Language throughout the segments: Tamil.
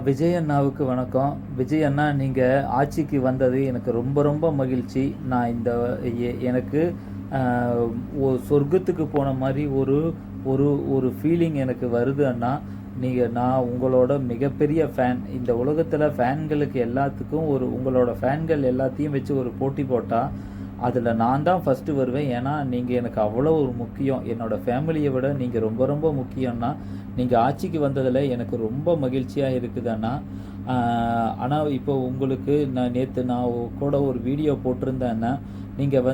விஜய் அண்ணாவுக்கு வணக்கம். விஜய் அண்ணா, நீங்கள் ஆட்சிக்கு வந்தது எனக்கு ரொம்ப ரொம்ப மகிழ்ச்சி. நான் இந்த எனக்கு சொர்க்கத்துக்கு போன மாதிரி ஒரு ஒரு ஒரு ஃபீலிங் எனக்கு வருது அண்ணா. நான் உங்களோட மிகப்பெரிய ஃபேன். இந்த உலகத்தில் ஃபேன்களுக்கு எல்லாத்துக்கும் உங்களோட ஃபேன்கள் எல்லாத்தையும் வச்சு ஒரு போட்டி போட்டால் அதில் நான் தான் ஃபஸ்ட்டு வருவேன். ஏன்னா நீங்கள் எனக்கு அவ்வளோ ஒரு முக்கியம். என்னோடய ஃபேமிலியை விட நீங்கள் ரொம்ப ரொம்ப முக்கியம்னா. நீங்கள் ஆட்சிக்கு வந்ததில் எனக்கு ரொம்ப மகிழ்ச்சியாக இருக்குது அண்ணா. ஆனால் இப்போ உங்களுக்கு நேற்று நான் கூட ஒரு வீடியோ போட்டிருந்தேன்னா, நீங்கள்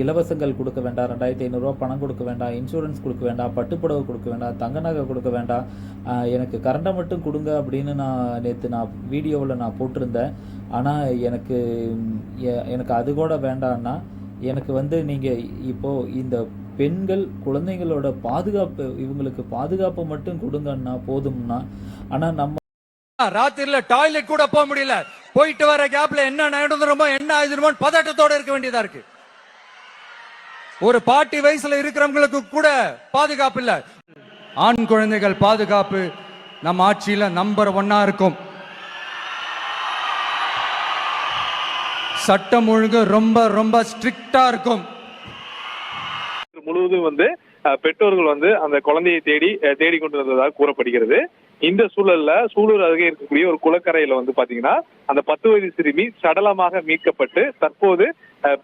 இலவசங்கள் கொடுக்க வேண்டாம், 2500 பணம் கொடுக்க வேண்டாம், இன்சூரன்ஸ் கொடுக்க வேண்டாம், பட்டுப்புடவை கொடுக்க வேண்டாம், தங்க நகை கொடுக்க வேண்டாம், எனக்கு கரண்டை மட்டும் கொடுங்க அப்படின்னு நேற்று வீடியோவில் நான் போட்டிருந்தேன். ஆனால் எனக்கு அது கூட வேண்டாம்னா. எனக்கு நீங்கள் இப்போது இந்த பெண்கள் குழந்தைங்களோட பாதுகாப்பு, இவங்களுக்கு பாதுகாப்பு மட்டும் கொடுங்கன்னா போதும்னா. ஆனால் நம்ம ராத்திரில டாய்லெட் கூட போக முடியல. போயிட்டு வர கேப்ல என்ன நடந்துருமோ என்ன ஆயிடுமோ பதட்டத்தோட இருக்க வேண்டியதா இருக்கு. ஒரு பாட்டி வயசுல இருக்கிறவங்களுக்கு கூட பாதுகாப்பு இல்ல. ஆண் குழந்தைகள் பாதுகாப்பு நம்ம ஆட்சியில நம்பர் 1 இருக்கும். சட்டம் ஒழுங்கு ரொம்ப ரொம்ப ஸ்ட்ரிக்டா இருக்கும். முழுவதும் பெற்றோர்கள் அந்த குழந்தையை தேடி கொண்டு வந்ததாக கூறப்படுகிறது. இந்த சூழல்ல சூலூர் அருகே இருக்கக்கூடிய ஒரு குளக்கரையில பாத்தீங்கன்னா அந்த 10 வயது சிறுமி சடலமாக மீட்கப்பட்டு தற்போது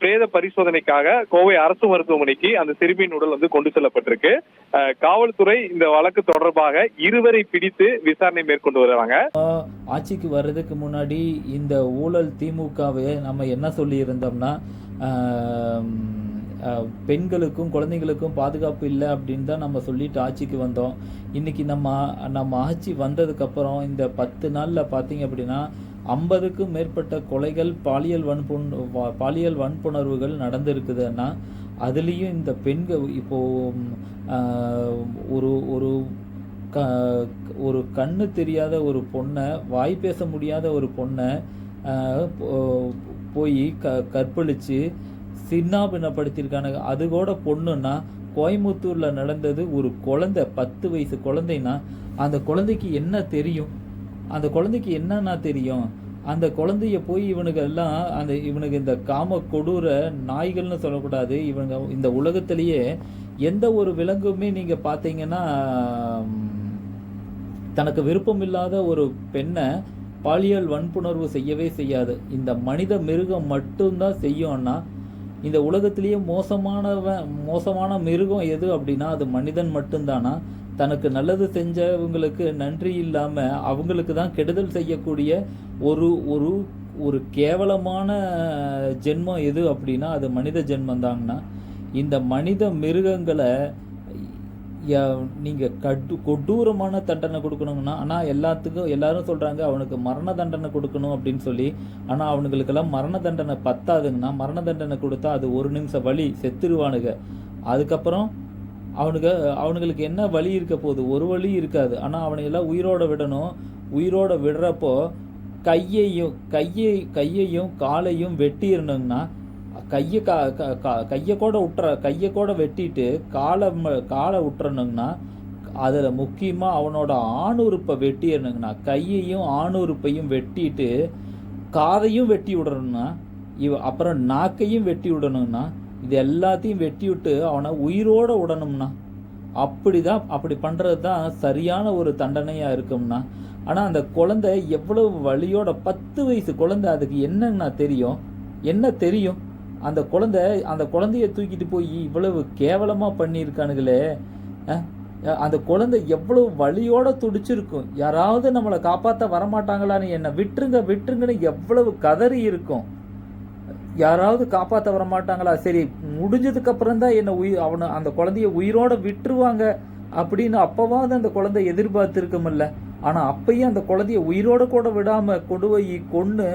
பிரேத பரிசோதனைக்காக கோவை அரசு மருத்துவமனைக்கு அந்த சிறுமியின் உடல் கொண்டு செல்லப்பட்டிருக்கு. காவல்துறை இந்த வழக்கு தொடர்பாக இருவரை பிடித்து விசாரணை மேற்கொண்டு வருவாங்க. ஆட்சிக்கு வர்றதுக்கு முன்னாடி இந்த ஊழல் திமுகவை நம்ம என்ன சொல்லி இருந்தோம்னா, பெண்களுக்கும் குழந்தைங்களுக்கும் பாதுகாப்பு இல்லை அப்படின்னு தான் நம்ம சொல்லிட்டு ஆட்சிக்கு வந்தோம். இன்றைக்கி நம்ம ஆட்சி வந்ததுக்கப்புறம் இந்த 10 நாளில் பார்த்தீங்க அப்படின்னா 50க்கும் மேற்பட்ட கொலைகள், பாலியல் வன்புணர்வுகள் நடந்திருக்குதுன்னா, அதுலேயும் இந்த பெண்கள் இப்போது ஒரு கண்ணு தெரியாத ஒரு பொண்ணை, வாய் பேச முடியாத ஒரு பொண்ணை போய் கற்பழித்து சின்னாபின்னப்படுத்தியிருக்கானுங்க. அது கூட பொண்ணுன்னா, கோயம்புத்தூரில் நடந்தது. ஒரு குழந்தை, 10 வயசு குழந்தைன்னா, அந்த குழந்தைக்கு என்ன தெரியும்? அந்த குழந்தைக்கு என்னன்னா தெரியும்? அந்த குழந்தைய போய் இவனுக்கு இந்த காம கொடூர நாய்கள்னு சொல்லக்கூடாது. இந்த உலகத்திலேயே எந்த ஒரு விலங்குமே நீங்கள் பார்த்தீங்கன்னா தனக்கு விருப்பம் இல்லாத ஒரு பெண்ணை பாலியல் வன்புணர்வு செய்யவே செய்யாது. இந்த மனித மிருகம் மட்டும்தான் செய்யும்னா. இந்த உலகத்திலேயே மோசமான மிருகம் எது அப்படின்னா அது மனிதன் மட்டும்தானா. தனக்கு நல்லது செஞ்சவங்களுக்கு நன்றி இல்லாமல் அவங்களுக்கு தான் கெடுதல் செய்யக்கூடிய ஒரு கேவலமான ஜென்மம் எது அப்படின்னா அது மனித ஜென்மந்தாங்கன்னா. இந்த மனித மிருகங்களை நீங்கள் கொடூரமான தண்டனை கொடுக்கணுங்கன்னா. ஆனால் எல்லாரும் சொல்கிறாங்க அவனுக்கு மரண தண்டனை கொடுக்கணும் அப்படின்னு சொல்லி. ஆனால் அவனுங்களுக்கெல்லாம் மரண தண்டனை பத்தாதுங்கன்னா, மரண தண்டனை கொடுத்தா அது 1 நிமிஷம் வலி, செத்துருவானுங்க. அதுக்கப்புறம் அவனுங்களுக்கு என்ன வலி இருக்க போகுது? ஒரு வலி இருக்காது. ஆனால் அவனையெல்லாம் உயிரோட விடணும். உயிரோட விடுறப்போ கையையும் காலையும் வெட்டிடணுங்கன்னா, கையை கூட வெட்டிட்டு காலை விட்டுறணுங்கன்னா, அதில் முக்கியமாக அவனோட ஆணுறுப்பை வெட்டிடணுங்கண்ணா. கையையும் ஆணுறுப்பையும் வெட்டிட்டு காதையும் வெட்டி விடணும்னா, அப்புறம் நாக்கையும் வெட்டி விடணும்னா, இது எல்லாத்தையும் வெட்டி விட்டு அவனை உயிரோட விடணும்னா, அப்படி பண்ணுறது தான் சரியான ஒரு தண்டனையாக இருக்கும்னா. ஆனால் அந்த குழந்தை எவ்வளவு வலியோட, 10 வயசு குழந்தை, அதுக்கு என்னன்னா தெரியும்? என்ன தெரியும்? அந்த குழந்தைய தூக்கிட்டு போய் இவ்வளவு கேவலமாக பண்ணியிருக்கானுங்களே. அந்த குழந்தை எவ்வளவு வலியோட துடிச்சிருக்கும். யாராவது நம்மளை காப்பாற்ற வரமாட்டாங்களான்னு, என்னை விட்டுருங்கன்னு எவ்வளவு கதறி இருக்கும். யாராவது காப்பாற்ற வரமாட்டாங்களா? சரி, முடிஞ்சதுக்கப்புறம் தான் அந்த குழந்தைய உயிரோட விட்டுருவாங்க அப்படின்னு அப்போவாவது அந்த குழந்தை எதிர்பார்த்துருக்கமில்ல. ஆனால் அப்பயும் அந்த குழந்தைய உயிரோட கூட விடாமல் கொன்று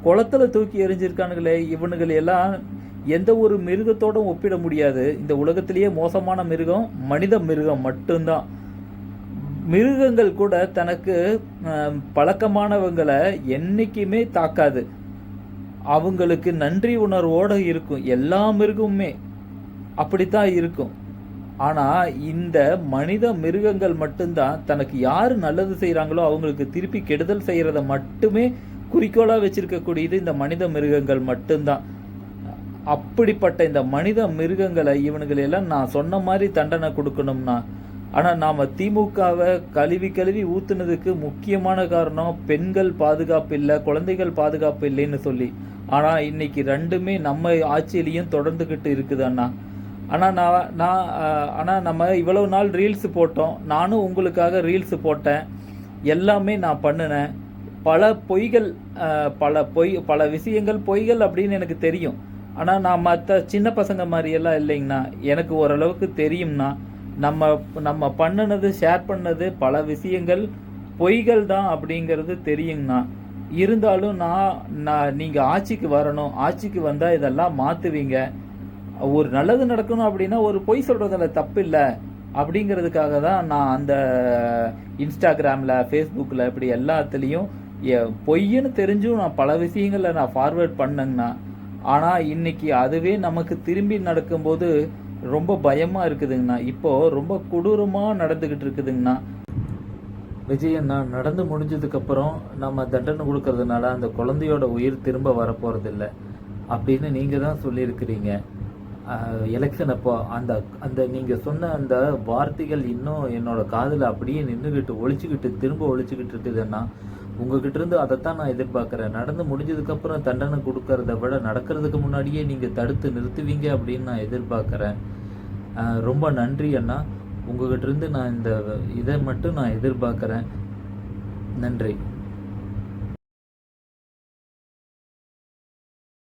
குளத்தில் தூக்கி எறிஞ்சிருக்கானுங்களே. இவனுகள் எல்லாம் எந்த ஒரு மிருகத்தோடும் ஒப்பிட முடியாது. இந்த உலகத்திலேயே மோசமான மிருகம் மனித மிருகம் மட்டும்தான். மிருகங்கள் கூட தனக்கு பழக்கமானவங்களை என்றைக்குமே தாக்காது. அவங்களுக்கு நன்றி உணர்வோடு இருக்கும். எல்லா மிருகமுமே அப்படித்தான் இருக்கும். ஆனால் இந்த மனித மிருகங்கள் மட்டும்தான் தனக்கு யார் நல்லது செய்கிறாங்களோ அவங்களுக்கு திருப்பி கெடுதல் செய்கிறத மட்டுமே குறிக்கோளாக வச்சிருக்கக்கூடியது இந்த மனித மிருகங்கள் மட்டும்தான். அப்படிப்பட்ட இந்த மனித மிருகங்களை இவனுங்களெல்லாம் நான் சொன்ன மாதிரி தண்டனை கொடுக்கணும்னா, ஆனால் நாம் திமுகவை கழுவி ஊற்றுனதுக்கு முக்கியமான காரணம் பெண்கள் பாதுகாப்பு இல்லை, குழந்தைகள் பாதுகாப்பு இல்லைன்னு சொல்லி. ஆனால் இன்னைக்கு ரெண்டுமே நம்ம ஆட்சியிலையும் தொடர்ந்துக்கிட்டு இருக்குது அண்ணா. ஆனால் நம்ம இவ்வளவு நாள் ரீல்ஸ் போட்டோம், நானும் உங்களுக்காக ரீல்ஸ் போட்டேன், எல்லாமே நான் பண்ணினேன். பல பொய்கள், பல விஷயங்கள் பொய்கள் அப்படின்னு எனக்கு தெரியும். ஆனால் நான் மற்ற சின்ன பசங்க மாதிரியெல்லாம் இல்லைங்கண்ணா, எனக்கு ஓரளவுக்கு தெரியும்னா. நம்ம பண்ணினது, ஷேர் பண்ணது பல விஷயங்கள் பொய்கள் தான் அப்படிங்கிறது தெரியுங்கண்ணா. இருந்தாலும் நீங்கள் ஆட்சிக்கு வரணும், ஆட்சிக்கு வந்தால் இதெல்லாம் மாற்றுவீங்க, ஒரு நல்லது நடக்கணும் அப்படின்னா ஒரு பொய் சொல்கிறதுல தப்பு இல்லை அப்படிங்கிறதுக்காக தான் நான் அந்த இன்ஸ்டாகிராமில், ஃபேஸ்புக்கில் இப்படி எல்லாத்துலேயும் பொய்ன்னு தெரிஞ்சும் நான் பல விஷயங்களை நான் ஃபார்வேர்ட் பண்ணேங்கண்ணா. ஆனால் இன்னைக்கு அதுவே நமக்கு திரும்பி நடக்கும்போது ரொம்ப பயமாக இருக்குதுங்கண்ணா. இப்போது ரொம்ப கொடூரமாக நடந்துக்கிட்டு இருக்குதுங்கண்ணா. விஜயண்ணா, நடந்து முடிஞ்சதுக்கப்புறம் நம்ம தண்டனை கொடுக்கறதுனால அந்த குழந்தையோட உயிர் திரும்ப வரப்போகிறதில்ல அப்படின்னு நீங்கள் தான் சொல்லியிருக்கிறீங்க. எலெக்ஷன் அப்போ அந்த நீங்கள் சொன்ன அந்த வார்த்தைகள் இன்னும் என்னோட காதில் அப்படியே நின்றுக்கிட்டு திரும்ப ஒழிச்சுக்கிட்டு இருக்குதுன்னா, உங்ககிட்ட இருந்து அதைத்தான் நான் எதிர்பார்க்குறேன். நடந்து முடிஞ்சதுக்கப்புறம் தண்டனை கொடுக்கறத விட நடக்கிறதுக்கு முன்னாடியே நீங்கள் தடுத்து நிறுத்துவீங்க அப்படின்னு நான் எதிர்பார்க்குறேன். ரொம்ப நன்றி அண்ணா. உங்ககிட்ட இருந்து நான் இதை மட்டும் நான் எதிர்பார்க்குறேன். நன்றி.